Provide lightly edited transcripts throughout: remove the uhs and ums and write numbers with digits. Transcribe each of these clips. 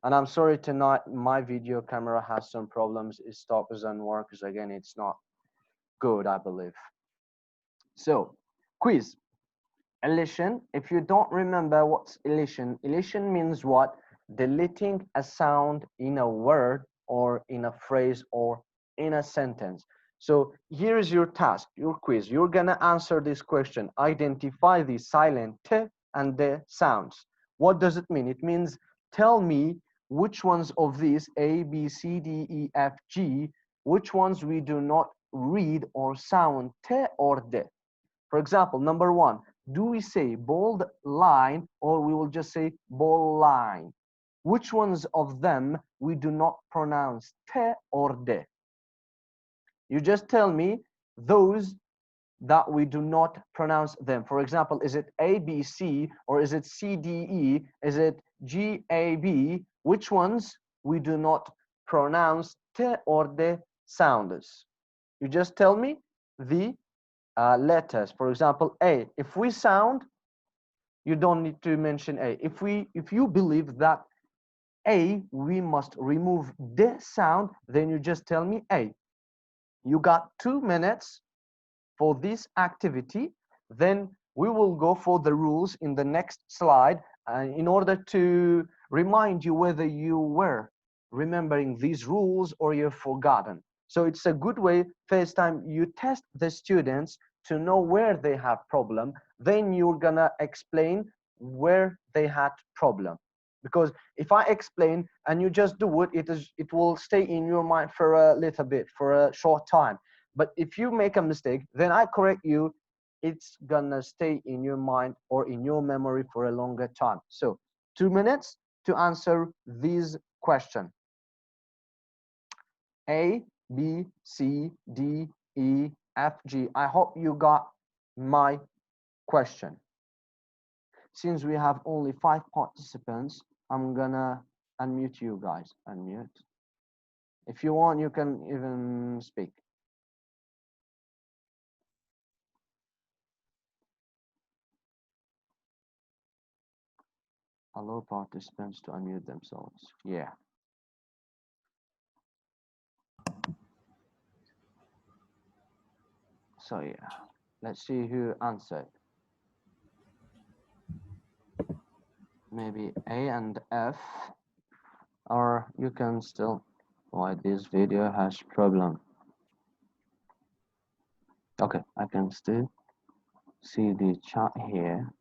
And I'm sorry tonight, my video camera has some problems. It stops and works again. It's not good, I believe. So, quiz. Elision. If you don't remember what's elision, elision means what? Deleting a sound in a word or in a phrase or in a sentence. So here's your task, your quiz. You're gonna answer this question. Identify the silent t and the sounds. What does it mean? It means tell me which ones of these A, B, C, D, E, F, G, which ones we do not read or sound t or d. For example, number one, do we say bold line or we will just say bold line? Which ones of them we do not pronounce te or de? You just tell me those that we do not pronounce them. For example, is it A, B, C, or is it C, D, E? Is it G, A, B? Which ones we do not pronounce te or de sounds? You just tell me the letters. For example, A. If we sound, you don't need to mention A. If you believe that A, we must remove the sound, then you just tell me A. You got 2 minutes for this activity. Then we will go for the rules in the next slide in order to remind you whether you were remembering these rules or you've forgotten. So it's a good way, first time you test the students to know where they have problem, then you're gonna explain where they had problem. Because if I explain and you just do it, it will stay in your mind for a little bit, for a short time. But if you make a mistake, then I correct you, it's gonna stay in your mind or in your memory for a longer time. So 2 minutes to answer these questions. A, B, C, D, E, F, G. I hope you got my question. Since we have only 5 participants, I'm gonna unmute you guys. Unmute. If you want, you can even speak. Allow participants to unmute themselves. Yeah. So yeah, let's see who answered. Maybe A and F, or you can still. Why this video has problem? Okay, I can still see the chat here.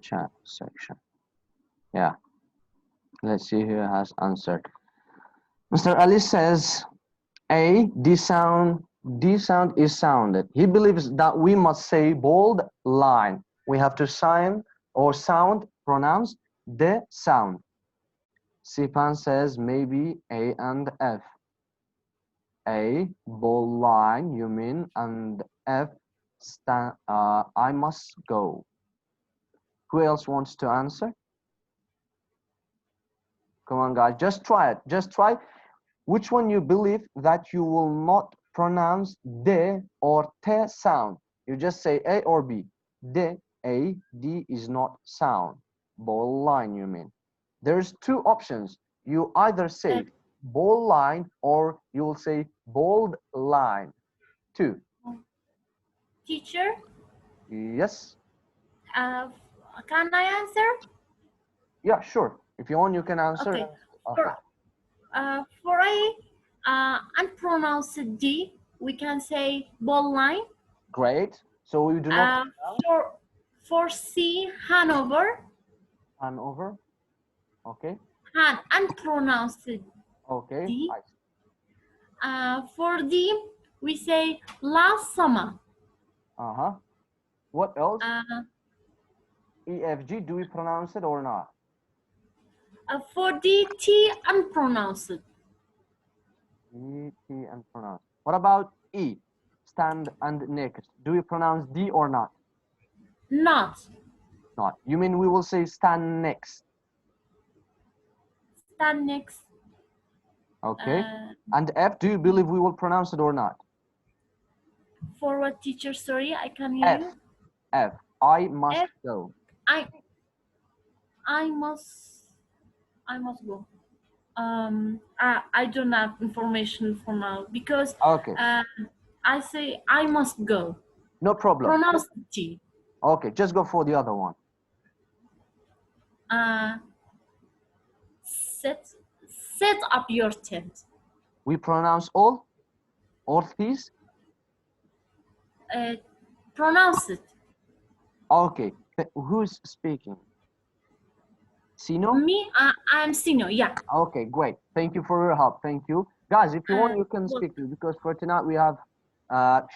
Chat section. Yeah. Let's see who has answered. Mr. Ali says A, D sound is sounded. He believes that we must say bold line. We have to sign or sound, pronounce the sound. Sipan says maybe A and F. A, bold line, you mean, and F, I must go. Who else wants to answer? Come on, guys, just try it. Just try which one you believe that you will not pronounce the or te sound. You just say A or B. The, A, D is not sound. Bold line, you mean. There's 2 options. You either say bold line or you will say bold line. 2. Teacher? Yes? Can I answer? Yeah, sure. If you want, you can answer. Okay. Okay. For A, unpronounced D, we can say ball line. Great. So we do not. For C, Hanover. Hanover. Okay. Unpronounced Okay. D. For D, we say last summer. What else? EFG, do we pronounce it or not? For D, T unpronounced. E, T unpronounced. What about E? Stand and next. Do we pronounce D or not? Not. Not. You mean we will say stand next? Stand next. Okay. And F, do you believe we will pronounce it or not? For what, teacher? Sorry, I can hear F. you. F. I must F. go. I I must I must go. I don't have information for now because Okay, uh, I say I must go. no problem. Pronounce the T. Okay, just go for the other one. Uh, set set up your tent. We pronounce all these. Uh, pronounce it. Okay, who's speaking? Sino? Me, I'm Sino. Yeah. Okay, great. Thank you for your help. Thank you. Guys, if you want, you can Well, speak too, because for tonight we have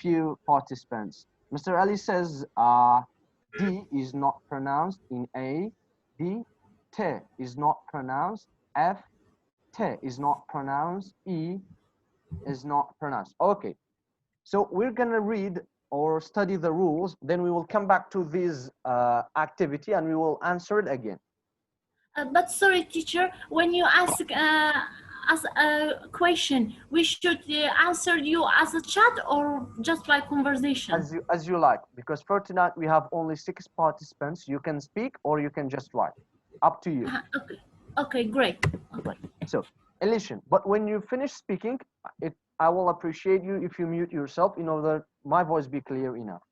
few participants. Mr. Ali says D is not pronounced in A. D, T is not pronounced. F, T is not pronounced. E is not pronounced. Okay, so we're gonna read or study the rules, then we will come back to this activity and we will answer it again. but sorry, teacher, when you ask us a question, we should answer you as a chat or just by conversation? As you like, because for tonight we have only 6 participants. You can speak or you can just write, up to you. Okay. Okay, great. Okay. So Elation, but when you finish speaking, I will appreciate you if you mute yourself in order my voice be clear enough.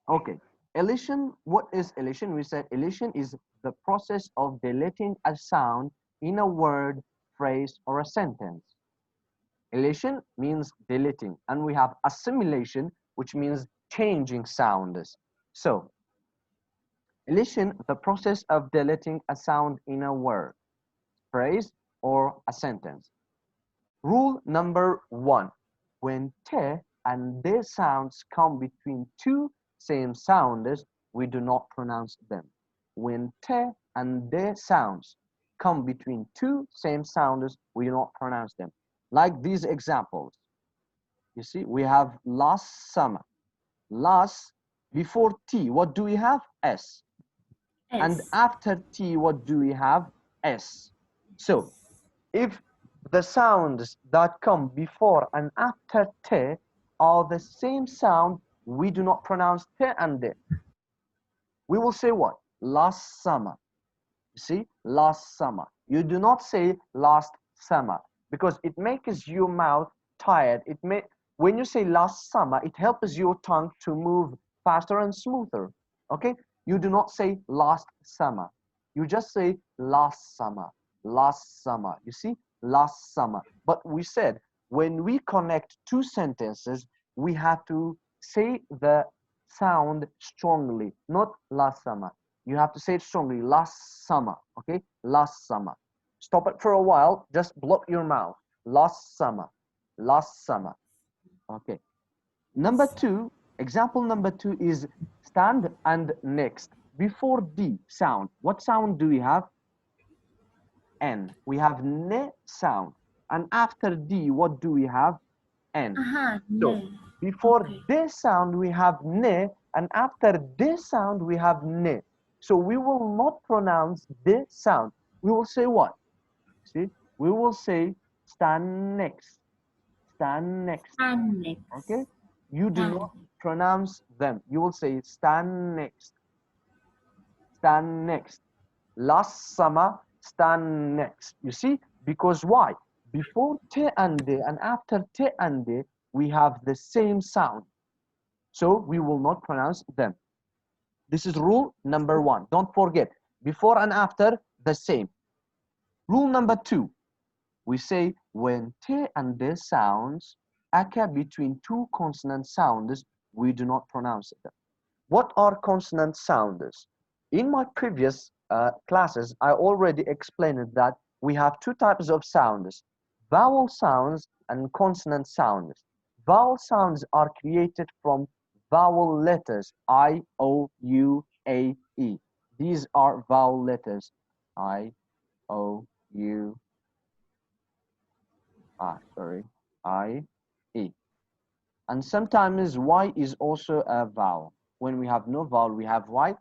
Okay, elision. What is elision? We said elision is the process of deleting a sound in a word, phrase, or a sentence. Elision means deleting, and we have assimilation, which means changing sounds. So, elision, the process of deleting a sound in a word, phrase, or a sentence. Rule number 1: when t and d sounds come between two same sounds, we do not pronounce them. When t and d sounds come between two same sounds, we do not pronounce them. Like these examples. You see, we have last summer. Last, before T, what do we have? S. And S. after T, what do we have? S. So, if the sounds that come before and after T are the same sound, we do not pronounce T and D. We will say what? Last summer. You see, last summer. You do not say last summer because it makes your mouth tired. When you say last summer, it helps your tongue to move faster and smoother. Okay? You do not say last summer. You just say last summer. Last summer. You see? Last summer. But we said when we connect two sentences, we have to say the sound strongly, not last summer. You have to say it strongly. Last summer. Okay? Last summer. Stop it for a while. Just block your mouth. Last summer. Last summer. Okay. Number 2, example number 2 is stand and next. Before D sound, what sound do we have? N. We have ne sound. And after D, what do we have? N. So Ne. before Okay. this sound, we have ne, and after this sound, we have ne. So we will not pronounce this sound. We will say what? See, we will say stand next. Stand next. Stand next. Okay? You do Stand. not pronounce them. You will say stand next. Stand next. Last summer, stand next. You see? Because why? Before te and de and after te and de, we have the same sound. So we will not pronounce them. This is rule number 1. Don't forget, before and after, the same. Rule number 2, we say when te and de sounds occur between two consonant sounds, we do not pronounce them. What are consonant sounds? In my previous classes, I already explained that we have two types of sounds, vowel sounds and consonant sounds. Vowel sounds are created from vowel letters, I, O, U, A, E. These are vowel letters, I, O, U, I, E. And sometimes Y is also a vowel. When we have no vowel, we have Y.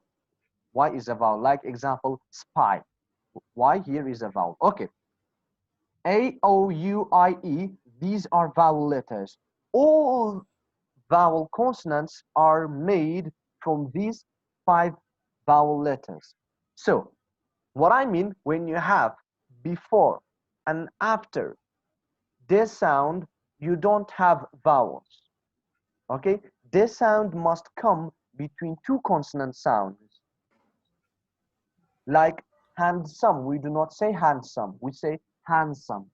Y is a vowel. Like example, spy. Y here is a vowel. Okay. A, O, U, I, E. These are vowel letters. all vowel consonants are made from these 5 vowel letters. So what I mean, when you have before and after this sound, you don't have vowels. Okay, this sound must come between 2 consonant sounds. Like handsome, we do not say handsome, we say handsome,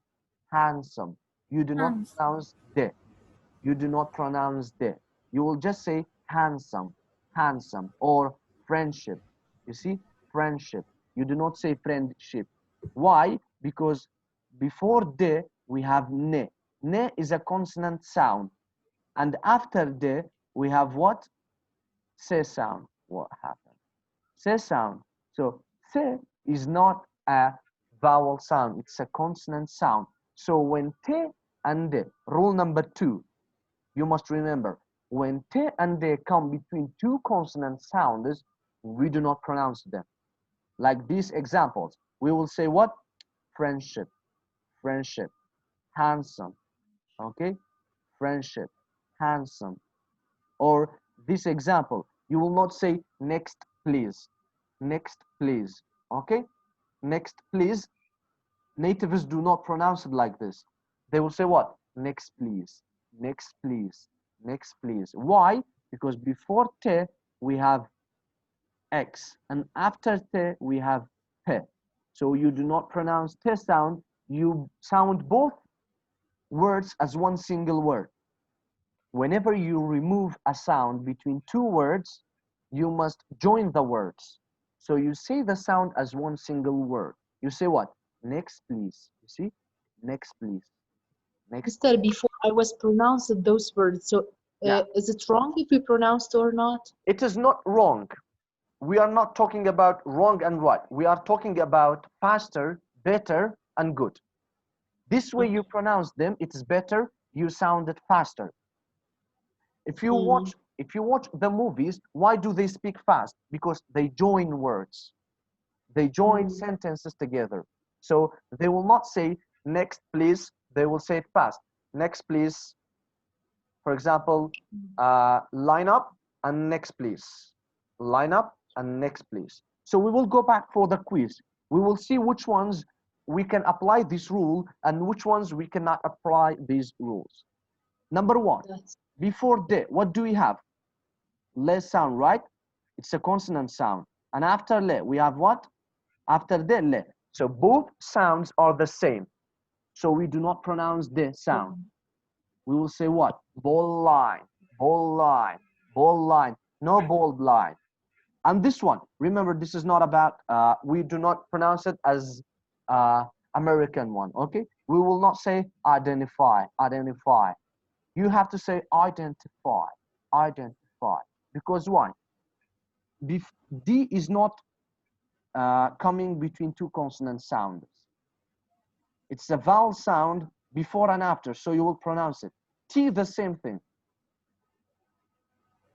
handsome. You do not Hands. pronounce the. You do not pronounce the. You will just say handsome, handsome, or friendship. You see, friendship. You do not say friendship. Why? Because before de we have ne. Ne is a consonant sound, and after de we have what? Se sound. What happened? Se sound. So se is not a vowel sound, it's a consonant sound. So when te and de, rule number 2, you must remember, when te and de come between 2 consonant sounds, we do not pronounce them. Like these examples, we will say what? Friendship, friendship, handsome, okay? Friendship, handsome. Or this example, you will not say next please, next please, okay? Next please, natives do not pronounce it like this. They will say what? Next please, next please, next please. Why? Because before te we have x, and after te we have pe. So you do not pronounce te sound, you sound both words as one single word. Whenever you remove a sound between 2 words, you must join the words. So you say the sound as one single word. You say what? Next, please. You see? Next, please. Next. Mister, before I was pronounced those words. So Yeah. is it wrong if we pronounced or not? It is not wrong. We are not talking about wrong and right. We are talking about faster, better, and good. This way you pronounce them, it's better. You sound it faster. If you watch the movies, why do they speak fast? Because they join words. They join sentences together. So they will not say next please, they will say it fast. Next please. For example, line up and next please. Line up and next please. So we will go back for the quiz. We will see which ones we can apply this rule and which ones we cannot apply these rules. Number 1, before de, what do we have? Le sound, right? It's a consonant sound. And after le, we have what? After de, le. So both sounds are the same. So we do not pronounce the sound. We will say what? Ball line, ball line, ball line, no bold line. And this one, remember, this is not about, we do not pronounce it as American one, okay? We will not say identify, identify. You have to say identify, identify. Because why? D is not coming between 2 consonant sounds. It's a vowel sound before and after, so you will pronounce it. T, the same thing.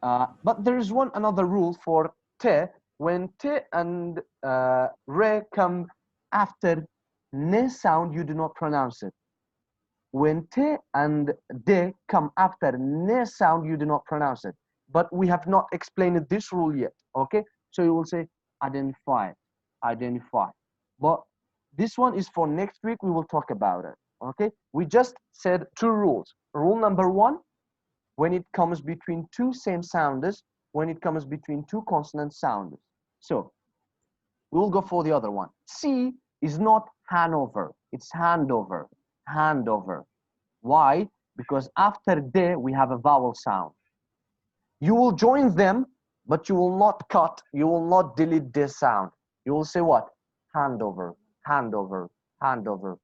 But there is another rule for te. When te and re come after ne sound, you do not pronounce it. When te and de come after ne sound, you do not pronounce it. But we have not explained this rule yet, okay? So you will say identify, identify. But this one is for next week, we will talk about it, okay? We just said 2 rules. Rule number 1, when it comes between 2 same sounds, when it comes between 2 consonant sounds. So we will go for the other one. C is not Hanover, it's handover, handover. Why? Because after de, we have a vowel sound. You will join them, but you will not cut, you will not delete this sound. You will say what? Handover, handover, handover,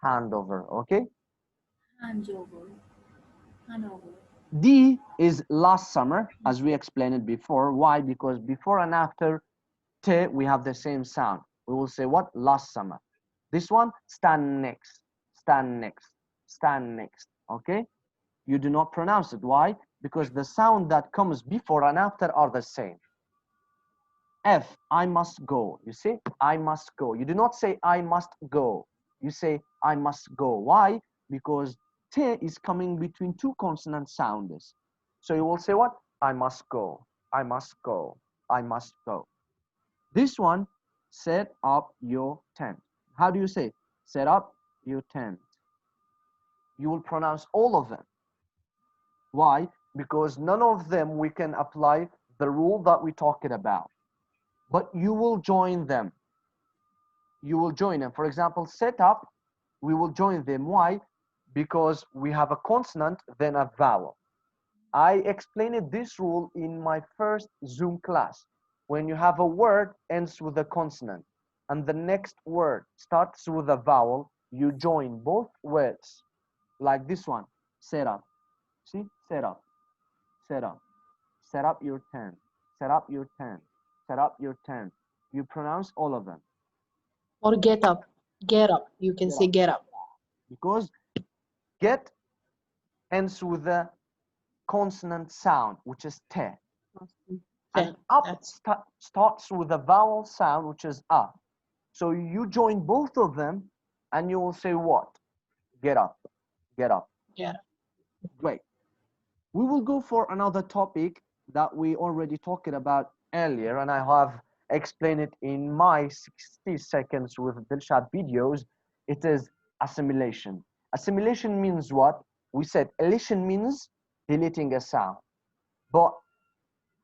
handover, okay? Handover. Hanover. D is last summer, as we explained it before. Why? Because before and after te, we have the same sound. We will say what? Last summer. This one, stand next, stand next, stand next, okay? You do not pronounce it. Why? Because the sound that comes before and after are the same. F, I must go. You see, I must go. You do not say I must go. You say I must go. Why? Because T is coming between two consonant sounds. So you will say what? I must go, I must go, I must go. This one, set up your tent. How do you say? Set up your tent. You will pronounce all of them. Why? Because none of them we can apply the rule that we're talking about. But you will join them. You will join them. For example, set up, we will join them. Why? Because we have a consonant, then a vowel. I explained this rule in my first Zoom class. When you have a word ends with a consonant and the next word starts with a vowel, you join both words. Like this one, set up. See, set up, set up, set up your tent, set up your tent, set up your tent. You pronounce all of them. Or get up. Get up. You can say get up. Because get ends with a consonant sound, which is te. And up starts with a vowel sound, which is a. So you join both of them and you will say what? Get up, get up. Yeah. Great. We will go for another topic that we already talked about earlier, and I have explained it in my 60 seconds with Dlshad videos. It is assimilation. Assimilation means what? We said elision means deleting a sound, but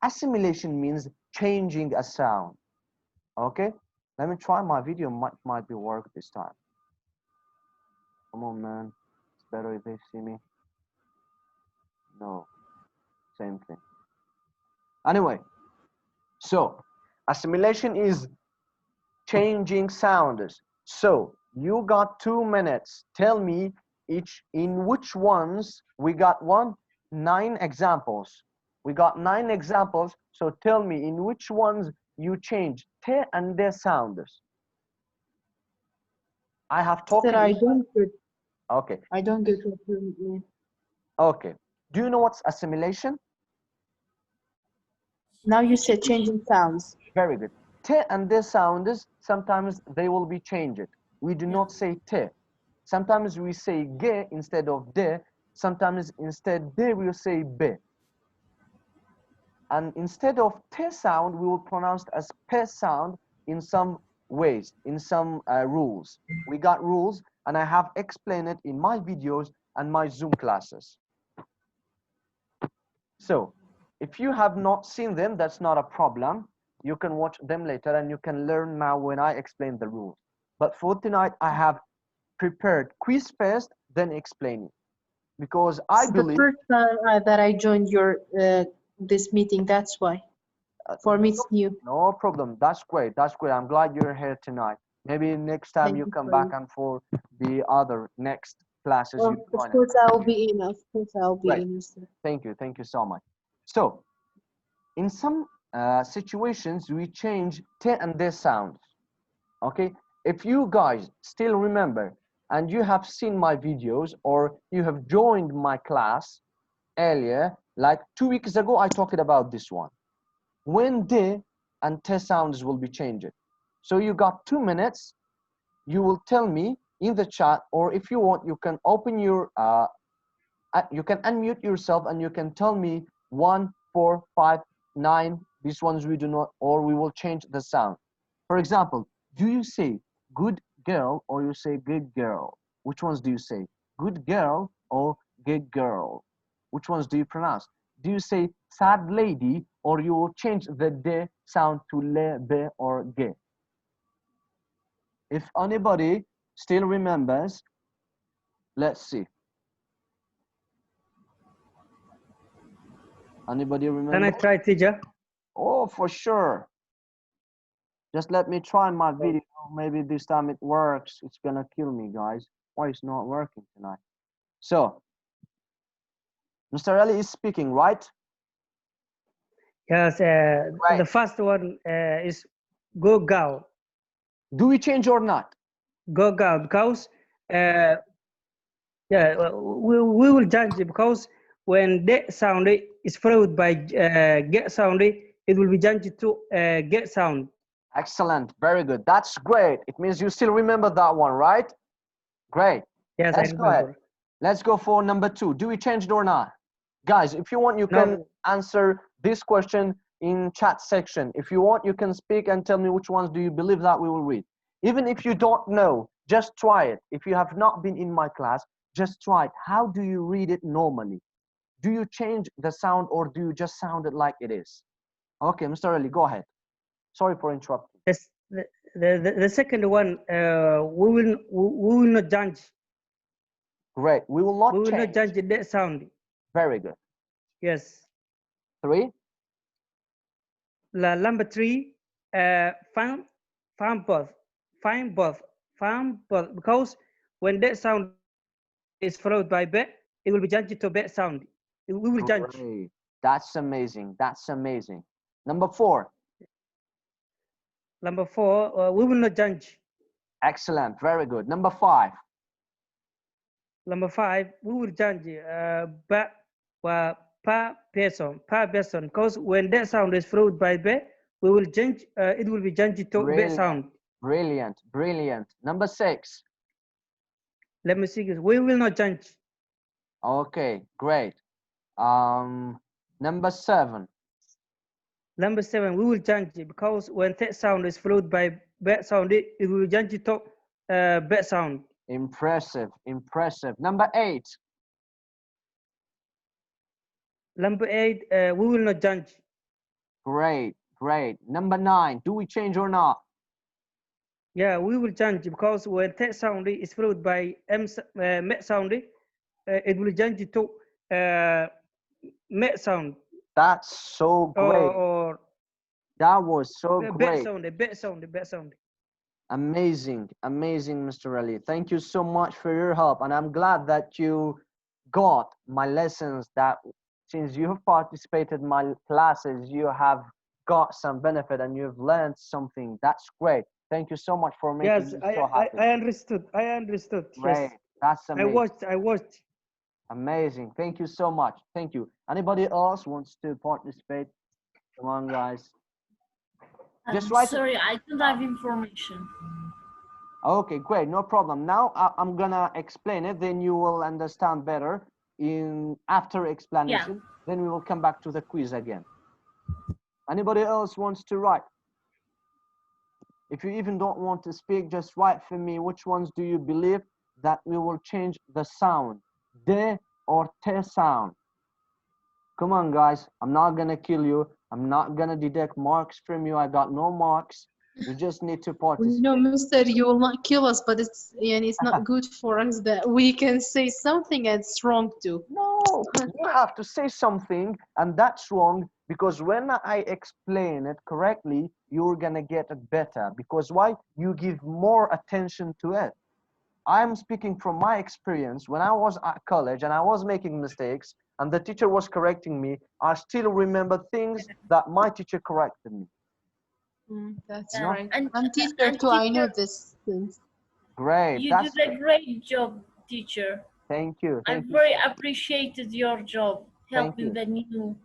assimilation means changing a sound. Okay, let me try my video. Might be work this time. Come on, man. It's better if they see me. No, same thing. Anyway, so assimilation is changing sounds. So you got 2 minutes. Tell me in which ones we got 9 examples. We got 9 examples. So tell me in which ones you change te and de sounds. I have talked. Sir, I don't get. Okay. I don't get what you mean. Okay. Do you know what's assimilation? Now you said changing sounds. Very good. Te and de sounds, sometimes they will be changed. We do not say te. Sometimes we say ge instead of de. Sometimes instead de we will say be. And instead of te sound, we will pronounce as pe sound in some ways, in some rules. We got rules, and I have explained it in my videos and my Zoom classes. So if you have not seen them, that's not a problem. You can watch them later and you can learn now when I explain the rules. But for tonight, I have prepared quiz first, then explaining. Because I believe the first time that I joined your this meeting, that's why. For me, it's new. No problem. That's great. That's great. I'm glad you're here tonight. Maybe next time Thank you you come for back you. and for the other next classes. Well, You of join us. course, I'll be in. Of course, I'll be Right. in, sir. Thank you. Thank you so much. So, in some situations, we change te and de sounds. Okay? If you guys still remember and you have seen my videos or you have joined my class earlier, like 2 weeks ago, I talked about this one. When de and te sounds will be changed. So you got 2 minutes. You will tell me in the chat, or if you want, you can open your you can unmute yourself and you can tell me 1, 4, 5, 9. These ones we do not, or we will change the sound. For example, do you say good girl or you say good girl? Which ones do you say? Good girl or good girl? Which ones do you pronounce? Do you say sad lady or you will change the de sound to le, be, or ge? If anybody still remembers, let's see. Anybody remember? Can I try, teacher? Oh, for sure. Just let me try my video. Maybe this time it works. It's gonna kill me, guys. Why it's not working tonight? So, Mr. Ali is speaking, right? Yes, Right. the first one is go go. Do we change or not? Go go, because yeah, we will change it, because when that sound is followed by get sound, it will be changed to get sound. Excellent, very good. That's great. It means you still remember that one, right? Great. Yes, Let's I go ahead. remember. Let's go for number 2. Do we change it or not? Guys, if you want, you can No. answer this question in chat section. If you want, you can speak and tell me which ones do you believe that we will read. Even if you don't know, just try it. If you have not been in my class, just try it. How do you read it normally? Do you change the sound or do you just sound it like it is? Okay, Mr. Ali, go ahead. Sorry for interrupting. Yes, the second one, we will not change. Great. We will not We will not change. change that sound. Very good. Yes. 3. Number 3, farm both, because when that sound is followed by b, it will be changed to b sound. We will change. Great. That's amazing. That's amazing. Number 4. Number 4, we will not change. Excellent. Very good. Number 5. Number 5, we will change ba per person, because when that sound is followed by b, we will change. It will be changed to b sound. Brilliant. Brilliant. Number 6. Let me see. We will not change. Okay. Great. Number 7. Number 7, we will change it because when that sound is followed by b sound, it will change to b sound. Impressive. Impressive. Number 8. Number 8, we will not change. Great. Great. Number 9. Do we change or not? Yeah, we will change because when that sound is followed by me sound, it will change to me sound. That's so great. Or That was so great. B sound. Amazing, amazing, Mr. Ali. Thank you so much for your help. And I'm glad that you got my lessons, that since you have participated in my classes, you have got some benefit and you've learned something. That's great. Thank you so much for making me so happy. I understood. Great. Yes. That's amazing. I watched. Amazing. Thank you so much. Thank you. Anybody else wants to participate? Come on, guys. Just write. Sorry, I don't have information. Okay, great. No problem. Now I'm gonna explain it. Then you will understand better in after explanation. Then we will come back to the quiz again. Anybody else wants to write? If you even don't want to speak, just write for me. Which ones do you believe that we will change the sound? D or T sound? Come on, guys. I'm not gonna kill you. I'm not gonna deduct marks from you. I got no marks. You just need to participate. No, Mister, you will not kill us, but it's not good for us that we can say something and it's wrong too. No, you have to say something, and that's wrong, because when I explain it correctly, you're gonna get it better. Because why? You give more attention to it. I'm speaking from my experience. When I was at college and I was making mistakes and the teacher was correcting me, I still remember things that my teacher corrected me. That's No? right. And- I'm teacher and too. I know teacher- this things. Great. You That's did a great job, teacher. Thank you. I Thank you. very appreciated your job Thank helping you. the new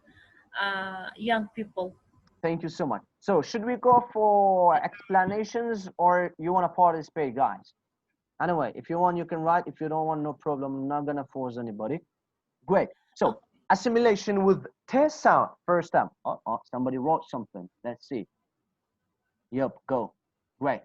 young people. Thank you so much. So should we go for explanations or you want to participate, guys? Anyway, if you want, you can write. If you don't want, no problem. I'm not gonna force anybody. Great. So assimilation with T sound. First time. Oh, somebody wrote something. Let's see. Yep, go. Great.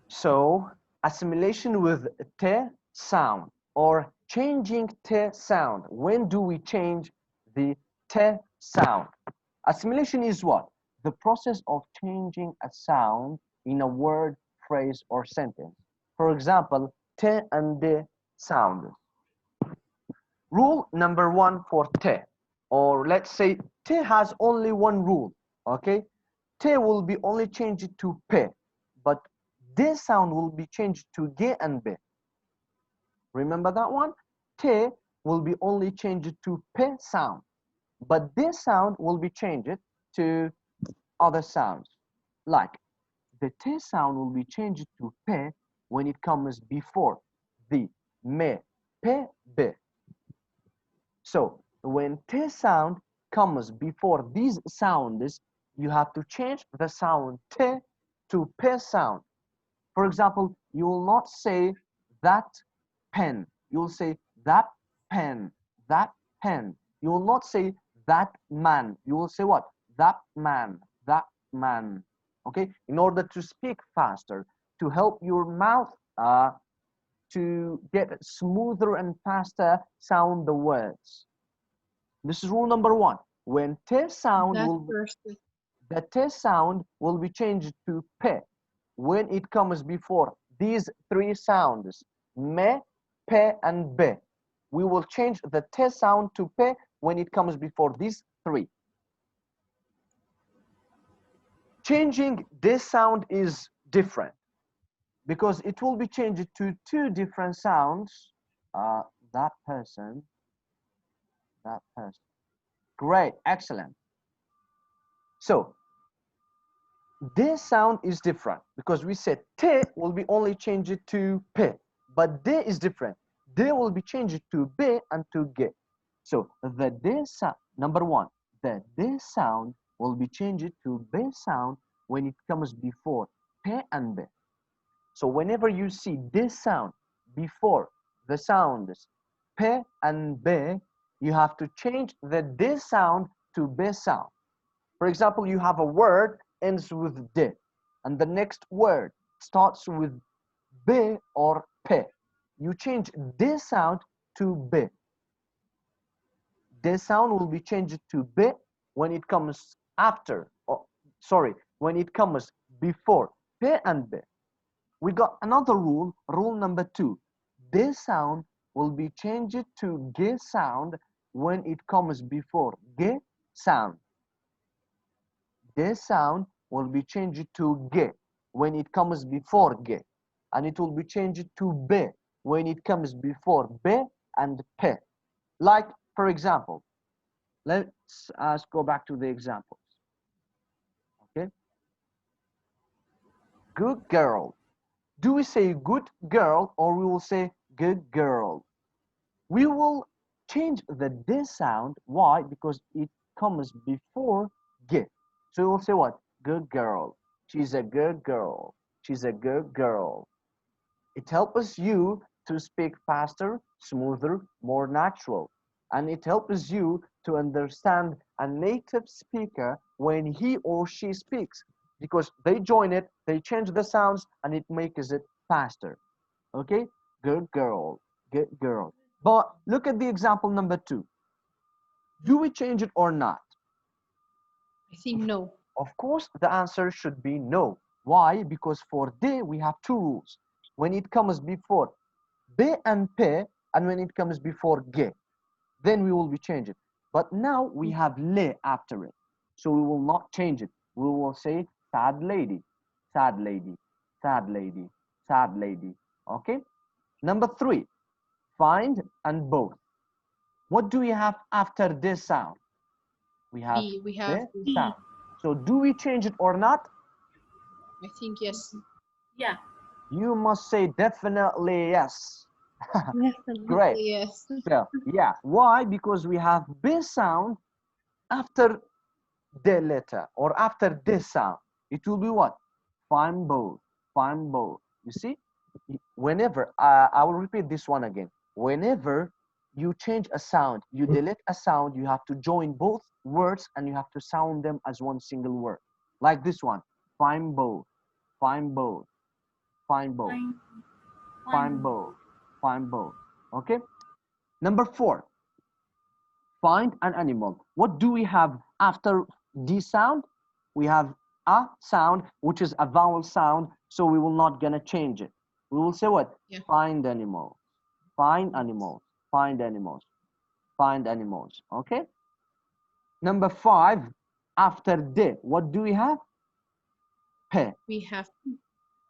So assimilation with T sound or changing T sound. When do we change the T sound? Assimilation is what? The process of changing a sound in a word, phrase, or sentence. For example, T and D sound. Rule number 1 for T, or let's say T has only one rule, okay? T will be only changed to P, but D sound will be changed to G and B. Remember that one? T will be only changed to P sound, but this sound will be changed to other sounds. Like the T sound will be changed to P when it comes before the me, P, B. So when T sound comes before these sounds, you have to change the sound T to P sound. For example, you will not say that pen. You'll say that pen, that pen. You will not say that man. You will say what? That man, that man. Okay, in order to speak faster, to help your mouth to get smoother and faster sound the words. This is rule number one. When T sound That will person. the T sound will be changed to P when it comes before these three sounds, me, P, and B. We will change the T sound to P when it comes before these three. Changing this sound is different because it will be changed to two different sounds. That person, that person. Great, excellent. So this sound is different because we said T will be only changed to P, but D is different. D will be changed to B and to G. So the D sound, number one, the D sound will be changed to B sound when it comes before P and B. So whenever you see this sound before the sounds P and B, you have to change the D sound to B sound. For example, you have a word ends with D, and the next word starts with B or P. You change D sound to B. The sound will be changed to B when it comes after, or sorry, when it comes before P and B. We got another rule, rule number two. This sound will be changed to G sound when it comes before G sound. This sound will be changed to G when it comes before G, and it will be changed to B when it comes before B and P. Like, for example, let's go back to the examples. Okay. Good girl. Do we say good girl or we will say good girl? We will change the D sound. Why? Because it comes before G. So we'll say what? Good girl. She's a good girl. She's a good girl. It helps you to speak faster, smoother, more natural. And it helps you to understand a native speaker when he or she speaks, because they join it, they change the sounds, and it makes it faster. Okay? Good girl. Good girl. But look at the example number two. Do we change it or not? I think no. Of course, the answer should be no. Why? Because for D, we have two rules. When it comes before B and P, and when it comes before G, then we will be changing. But now we have le after it. So we will not change it. We will say sad lady, sad lady, sad lady, sad lady. Okay? Number three, find and both. What do we have after this sound? We have B. We have the sound. So do we change it or not? I think yes. Yeah. You must say definitely yes. Definitely Great. yes. So yeah, why? Because we have B sound after the letter or after this sound. It will be what? Find both. Find both. You see? Whenever, I will repeat this one again. Whenever you change a sound, you delete a sound, you have to join both words and you have to sound them as one single word. Like this one. Find both. Find both. Find both. Find both. Find both. Okay? Number four. Find an animal. What do we have after the sound? We have a sound, which is a vowel sound, so we will not gonna change it. We will say what? Yeah. Find animal. Find animals. Find animals. Find animals. Okay? Number five, after the, what do we have? P. We have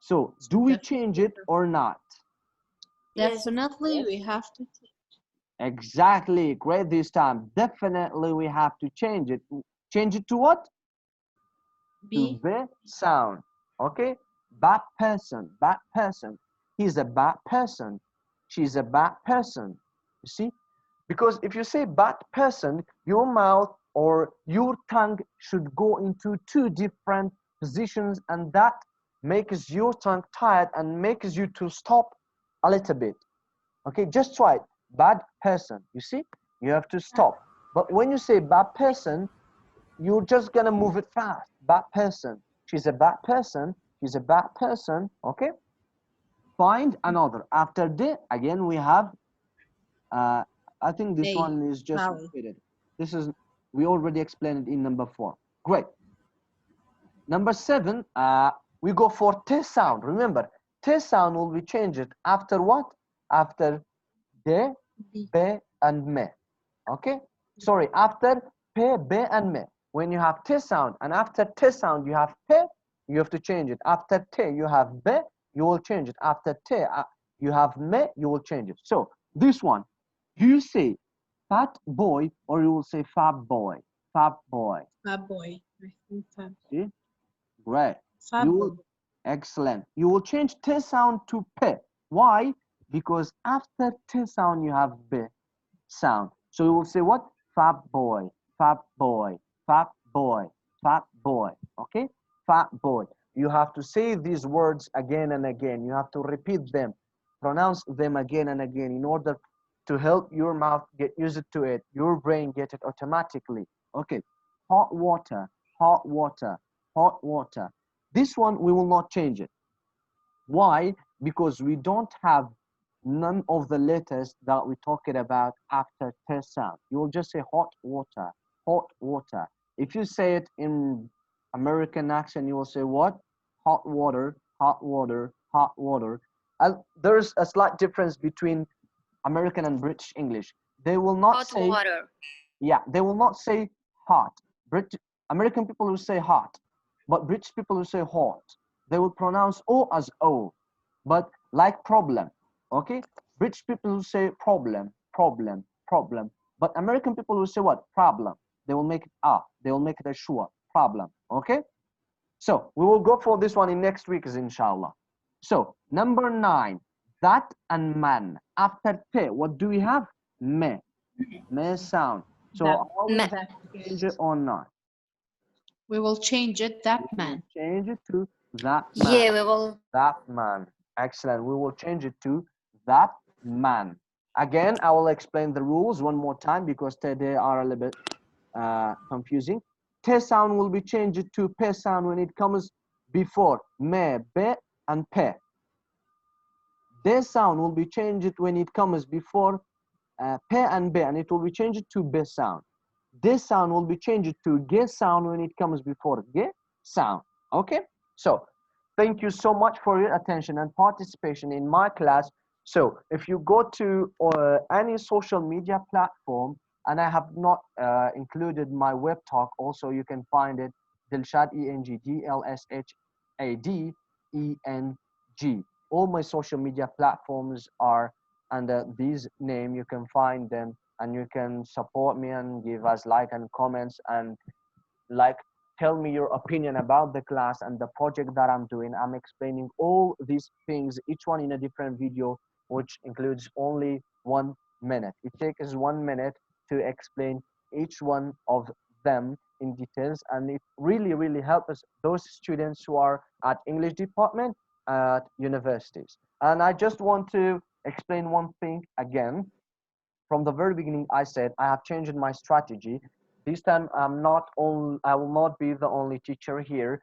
So do we change it or not? Yes. definitely we have to. Exactly. Great this time. Definitely we have to change it. Change it to what? B. To the sound. Okay? Bad person. Bad person. He's a bad person. She's a bad person. You see? Because if you say bad person, your mouth or your tongue should go into two different positions, and that makes your tongue tired and makes you to stop a little bit. Okay, just try it. Bad person. You see, you have to stop. But when you say bad person, you're just gonna move it fast. Bad person. She's a bad person. She's a bad person. Okay. Find another. After the, again, we have. I think this A, one is just vowel. repeated. This is, we already explained it in number 4. Great. Number 7. We go for T sound. Remember, T sound will be changed after what? After de, B. be, and me. Okay. Sorry. After pe, be, and me. When you have T sound and after T sound you have pe, you have to change it. After T you have be, you will change it. After T you have me, you will change it. So this one, you say fat boy or you will say fat boy. Fat boy. Fab boy. I think fab. See? Great. Fab You boy. will, excellent. You will change T sound to P. Why? Because after T sound you have B sound. So you will say what? Fat boy, fat boy, fat boy, fat boy. Okay? Fat boy. You have to say these words again and again. You have to repeat them, pronounce them again and again in order to help your mouth get used to it, your brain get it automatically. Okay. Hot water, hot water, hot water. This one we will not change it. Why? Because we don't have none of the letters that we're talking about after T sound. You will just say hot water, hot water. If you say it in American accent, you will say what? Hot water, hot water, hot water. And there's a slight difference between American and British English. They will not Hot say, water. yeah, they will not say hot. American people will say hot, but British people will say hot. They will pronounce O as O, but like problem, okay? British people will say problem, problem, problem, but American people will say what? Problem. They will make it they will make it a sure, problem, okay? So we will go for this one in next week, inshallah. So number 9, that and man. After T, what do we have? Me. Me sound. So That, are we that. change it or not? We will change it. That man. Change it to that man. Yeah, we will. That man. Excellent. We will change it to that man. Again, I will explain the rules one more time because they are a little bit confusing. T sound will be changed to P sound when it comes before me, be, and pe. D sound will be changed when it comes before pe and be, and it will be changed to B sound. This sound will be changed to G sound when it comes before G sound. Okay? So, thank you so much for your attention and participation in my class. So, if you go to any social media platform, and I have not included my web talk, also you can find it, Dlshad, E-N-G, D-L-S-H-A-D, E-N-G. All my social media platforms are under these name. You can find them and you can support me and give us like and comments and like tell me your opinion about the class and the project that I'm doing. I'm explaining all these things, each one in a different video, which includes only 1 minute. It takes 1 minute to explain each one of them in details, and it really helps those students who are at English department at universities. And I just want to explain one thing again. From the very beginning, I said I have changed my strategy. This time, I will not be the only teacher here.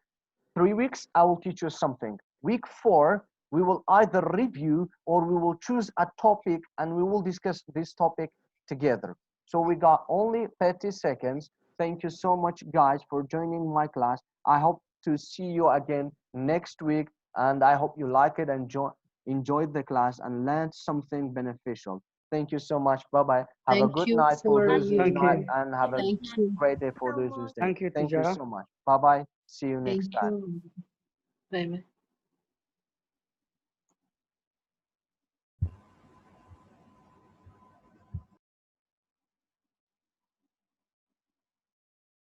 3 weeks, I will teach you something. Week 4, we will either review or we will choose a topic and we will discuss this topic together. So we got only 30 seconds. Thank you so much, guys, for joining my class. I hope to see you again next week, and I hope you like it and enjoyed the class and learned something beneficial. Thank you so much. Bye-bye. Have a good night for those who's Thank night, you. and have a Thank you. great day for those who's day. Thank you, Thank you teacher. so much. Bye-bye. See you next Thank time. you. Bye-bye.